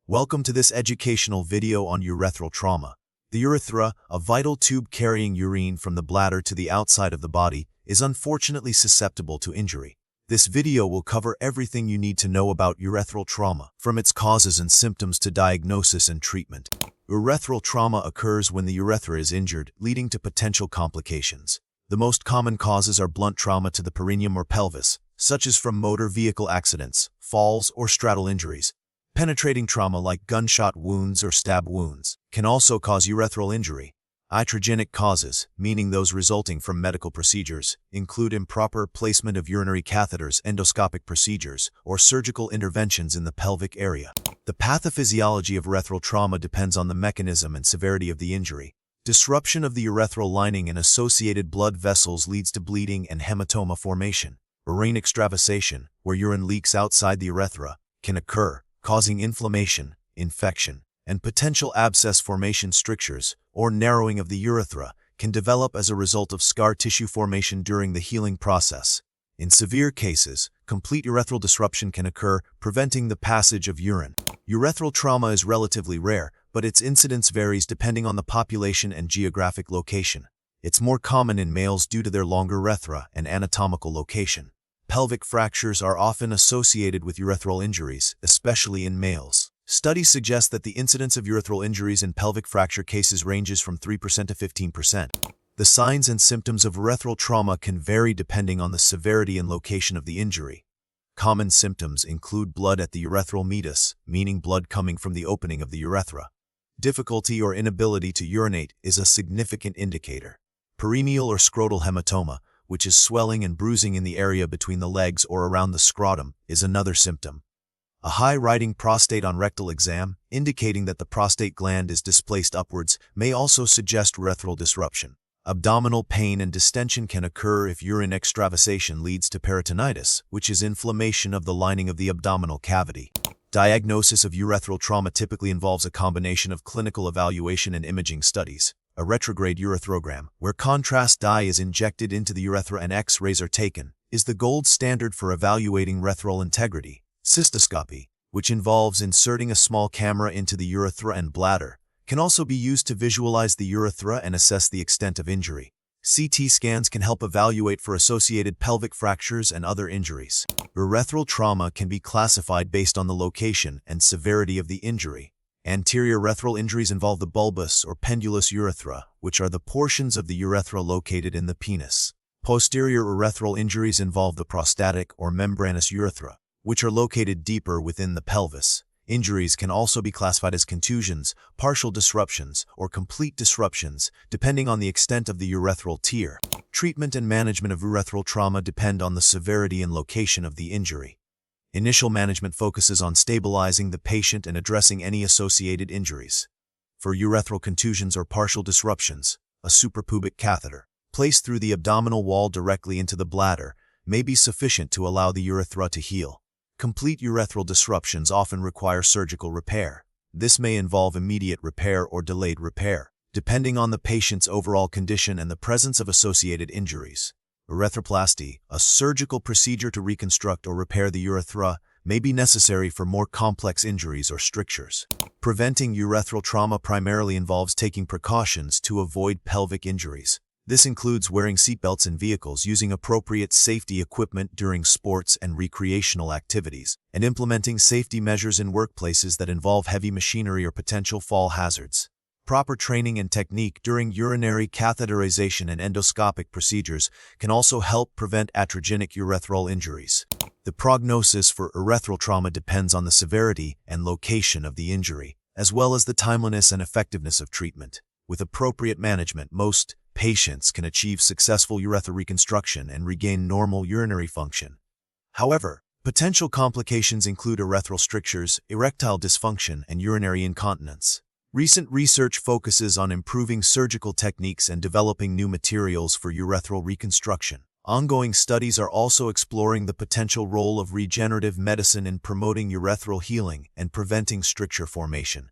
Welcome to this educational video on urethral trauma. The urethra, a vital tube carrying urine from the bladder to the outside of the body, is unfortunately susceptible to injury. This video will cover everything you need to know about urethral trauma, from its causes and symptoms to diagnosis and treatment. Urethral trauma occurs when the urethra is injured, leading to potential complications. The most common causes are blunt trauma to the perineum or pelvis, such as from motor vehicle accidents, falls, or straddle injuries. Penetrating trauma like gunshot wounds or stab wounds can also cause urethral injury. Iatrogenic causes, meaning those resulting from medical procedures, include improper placement of urinary catheters, endoscopic procedures, or surgical interventions in the pelvic area. The pathophysiology of urethral trauma depends on the mechanism and severity of the injury. Disruption of the urethral lining and associated blood vessels leads to bleeding and hematoma formation. Urine extravasation, where urine leaks outside the urethra, can occur, causing inflammation, infection, and potential abscess formation. Strictures, or narrowing of the urethra, can develop as a result of scar tissue formation during the healing process. In severe cases, complete urethral disruption can occur, preventing the passage of urine. Urethral trauma is relatively rare, but its incidence varies depending on the population and geographic location. It's more common in males due to their longer urethra and anatomical location. Pelvic fractures are often associated with urethral injuries, especially in males. Studies suggest that the incidence of urethral injuries in pelvic fracture cases ranges from 3% to 15%. The signs and symptoms of urethral trauma can vary depending on the severity and location of the injury. Common symptoms include blood at the urethral meatus, meaning blood coming from the opening of the urethra. Difficulty or inability to urinate is a significant indicator. Perineal or scrotal hematoma, which is swelling and bruising in the area between the legs or around the scrotum, is another symptom. A high-riding prostate on rectal exam, indicating that the prostate gland is displaced upwards, may also suggest urethral disruption. Abdominal pain and distension can occur if urine extravasation leads to peritonitis, which is inflammation of the lining of the abdominal cavity. Diagnosis of urethral trauma typically involves a combination of clinical evaluation and imaging studies. A retrograde urethrogram, where contrast dye is injected into the urethra and X-rays are taken, is the gold standard for evaluating urethral integrity. Cystoscopy, which involves inserting a small camera into the urethra and bladder, can also be used to visualize the urethra and assess the extent of injury. CT scans can help evaluate for associated pelvic fractures and other injuries. Urethral trauma can be classified based on the location and severity of the injury. Anterior urethral injuries involve the bulbous or pendulous urethra, which are the portions of the urethra located in the penis. Posterior urethral injuries involve the prostatic or membranous urethra, which are located deeper within the pelvis. Injuries can also be classified as contusions, partial disruptions, or complete disruptions, depending on the extent of the urethral tear. Treatment and management of urethral trauma depend on the severity and location of the injury. Initial management focuses on stabilizing the patient and addressing any associated injuries. For urethral contusions or partial disruptions, a suprapubic catheter, placed through the abdominal wall directly into the bladder, may be sufficient to allow the urethra to heal. Complete urethral disruptions often require surgical repair. This may involve immediate repair or delayed repair, depending on the patient's overall condition and the presence of associated injuries. Urethroplasty, a surgical procedure to reconstruct or repair the urethra, may be necessary for more complex injuries or strictures. Preventing urethral trauma primarily involves taking precautions to avoid pelvic injuries. This includes wearing seatbelts in vehicles, using appropriate safety equipment during sports and recreational activities, and implementing safety measures in workplaces that involve heavy machinery or potential fall hazards. Proper training and technique during urinary catheterization and endoscopic procedures can also help prevent iatrogenic urethral injuries. The prognosis for urethral trauma depends on the severity and location of the injury, as well as the timeliness and effectiveness of treatment. With appropriate management, most patients can achieve successful urethral reconstruction and regain normal urinary function. However, potential complications include urethral strictures, erectile dysfunction, and urinary incontinence. Recent research focuses on improving surgical techniques and developing new materials for urethral reconstruction. Ongoing studies are also exploring the potential role of regenerative medicine in promoting urethral healing and preventing stricture formation.